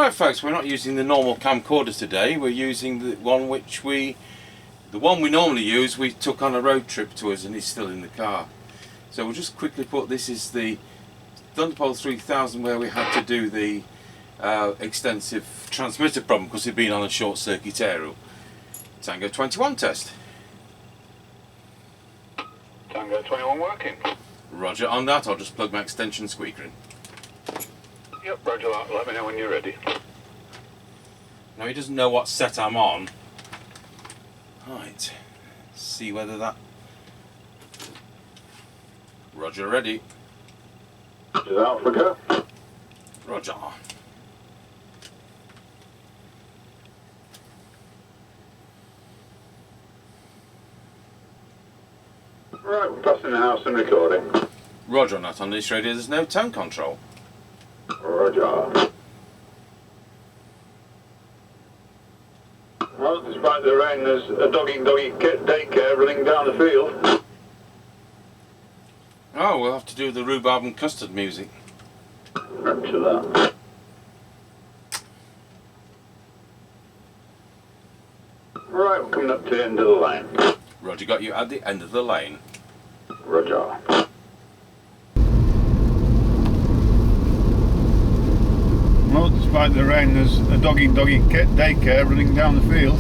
Right folks, we're not using the normal camcorder today, we're using the one we normally use, we took on a road trip to us and it's still in the car. So we'll just quickly put, this is the Thunderpole 3000 where we had to do the extensive transmitter problem because it'd been on a short circuit aerial. Tango 21 test. Tango 21 working. Roger on that, I'll just plug my extension squeaker in. Yep, roger that. Let me know when you're ready. Now he doesn't know what set I'm on. Right, see whether that... Roger, ready. Is out for go? Roger. Right, we're passing the house and recording. Roger on that. On this radio there's no tone control. Roger. Well, despite the rain, there's a doggy daycare running down the field. Oh, we'll have to do the rhubarb and custard music. Roger that. Right, we're coming up to the end of the lane. Roger, got you at the end of the lane. Roger. Well, despite the rain, there's a doggy daycare running down the field.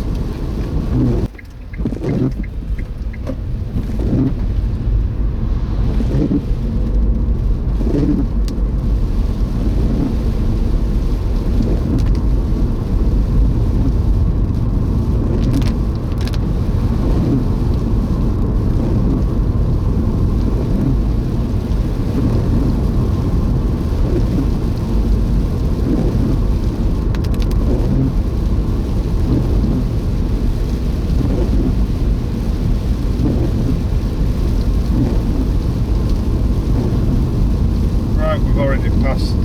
We've already passed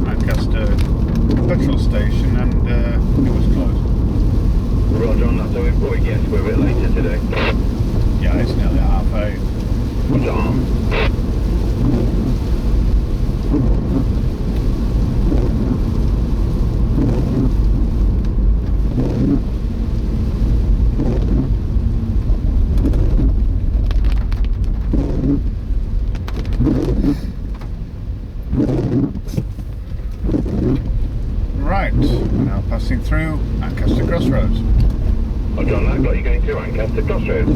Lancaster petrol station and it was closed. Roger on that, so we'll probably get to a bit later today. Yeah, it's nearly 8:30. Roger. Right, we're now passing through Lancaster Crossroads. Roger on that, got you going to Lancaster Crossroads.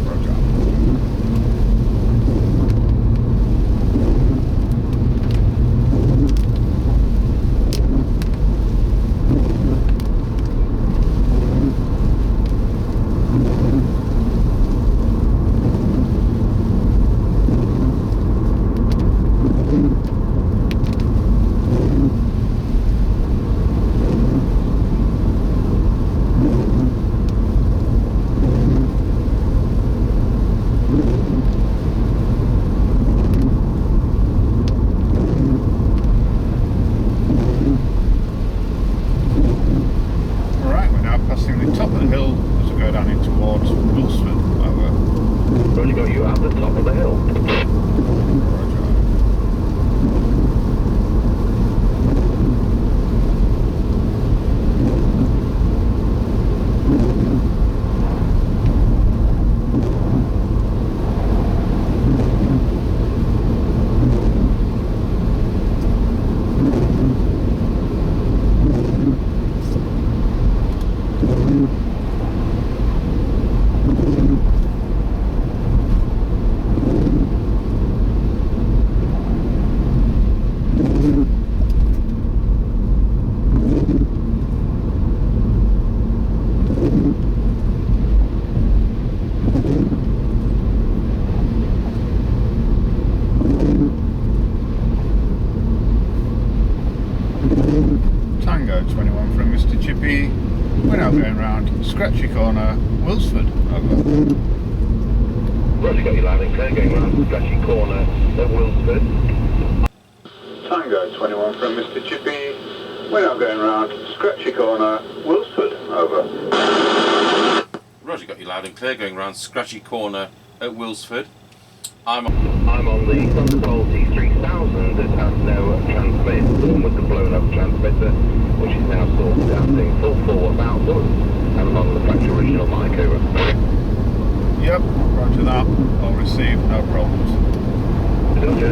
Roger. Top of the hill as we go down in towards Wilsford. Over. Only got you at the top of the hill. Roger. Tango 21 from Mr. Chippie. We're now going round Scratchy Corner, Wilsford. Over. Roger, got you loud and clear, going round Scratchy Corner at Wilsford. Tango 21 from Mr. Chippie. We're now going round Scratchy Corner, Wilsford. Over. Roger, got you loud and clear, going round Scratchy Corner at Wilsford. I'm on the Thunderpole T3000 that has no transmit, the one with the blown up transmit. full 4 watt output, and on the factory original mic over. Yep, roger that. All received, no problems. Gotcha.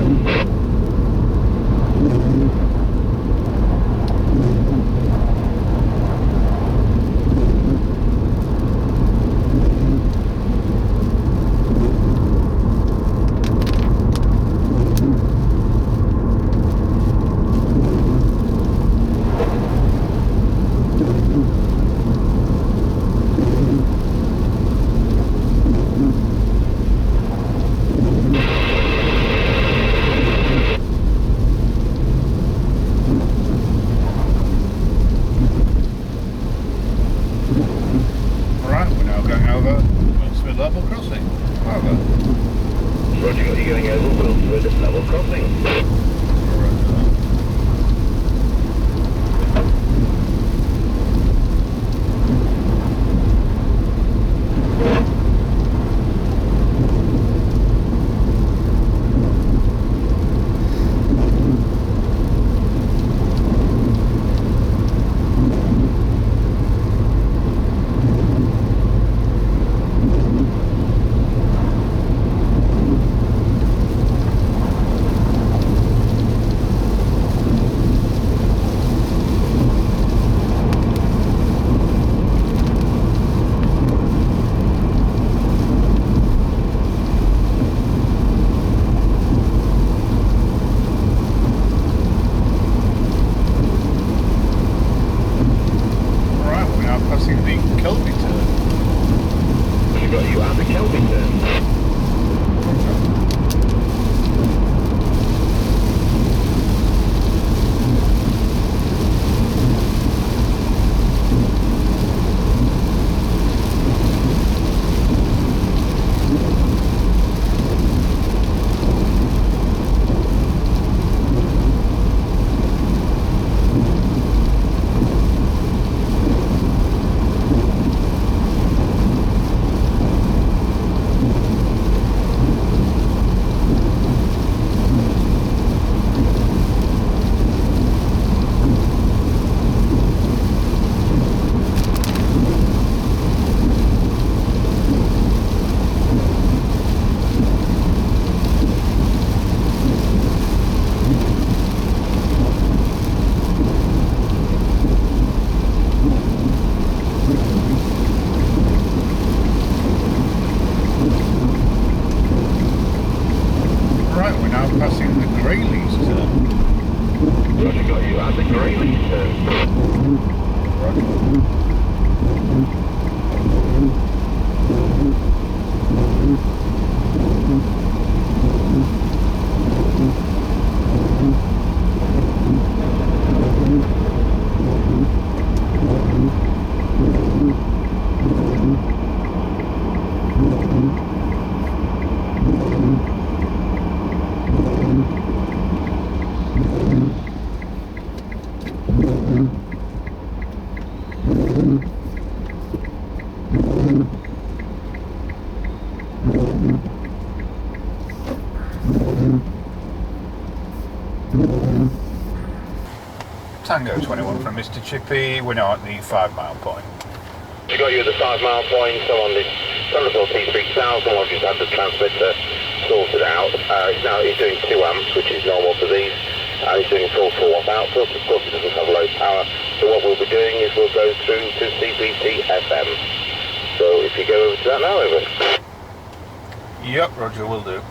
Right, we're now going over Wilsford level crossing. Over. Roger, got you going over Wilsford level crossing. Roger that. Tango 21 from Mr. Chippie, we're now at the 5 mile point. We got you at the 5 mile point, so on this Thunderpole T3000, I've just had the transmitter sorted out. It's doing 2 amps, which is normal for these, and it's doing full 4 watt output. Of course it doesn't have low power, so what we'll be doing is we'll go through to CEPT AM. So if you go over to that now, over. Yep, roger, will do.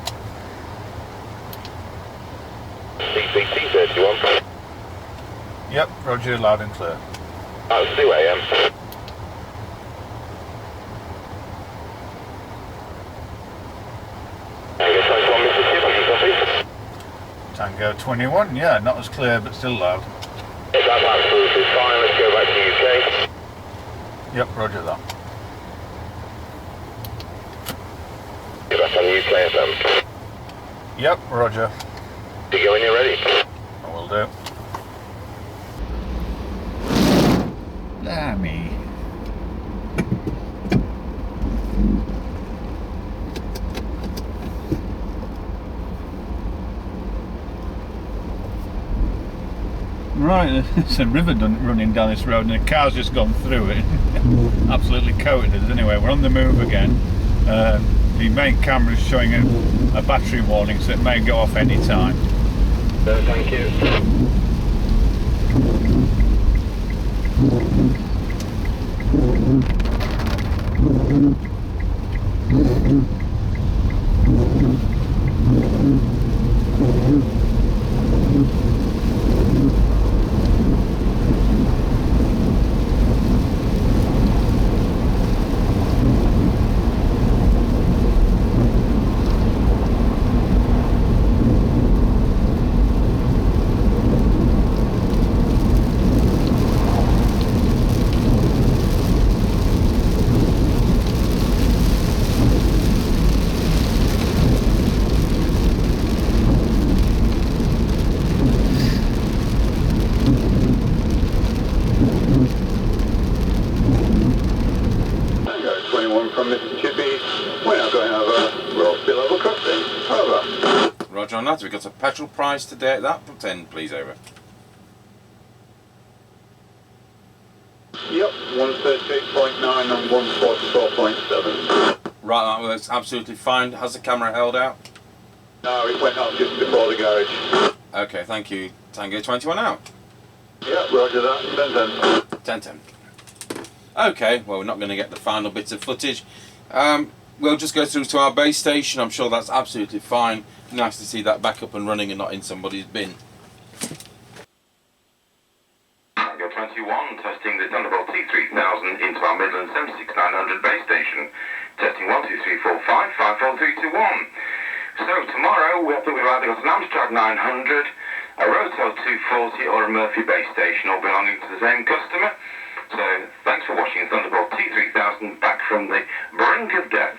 CEPT 31. Yep, roger, loud and clear. Let's do AM. Tango 21, yeah, not as clear but still loud. That's absolutely fine, let's go back to UK. Yep, roger that. Get back on UK FM. Yep, roger. You go when you're ready. I will do. Blimey. Right, there's a river running down this road and a car's just gone through it. Absolutely coated us. Anyway, we're on the move again. The main camera is showing a battery warning, so it may go off any time. Thank you. Tango 21 from Mr. Chippie. We're now going over road level crossing. Over. Roger on that. We've got a petrol price today at that. Put 10, please, over. Yep, 138.9 and 144.7. Right, that works absolutely fine. Has the camera held out? No, it went up just before the garage. Okay, thank you. Tango 21 out. Yep, roger that. 10. 10. Okay, well, we're not going to get the final bits of footage. We'll just go through to our base station. I'm sure that's absolutely fine. Nice to see that back up and running and not in somebody's bin. Tango 21, testing the Thunderpole T3000 into our Midland 76900 base station. Testing 1, 2, 3, 4, 5, 5, 4, 3, 2, 1. So tomorrow we've either got an Amstrad 900, a Rotel 240 or a Murphy base station, all belonging to the same customer. So thanks for watching Thunderpole T3000 back from the brink of death.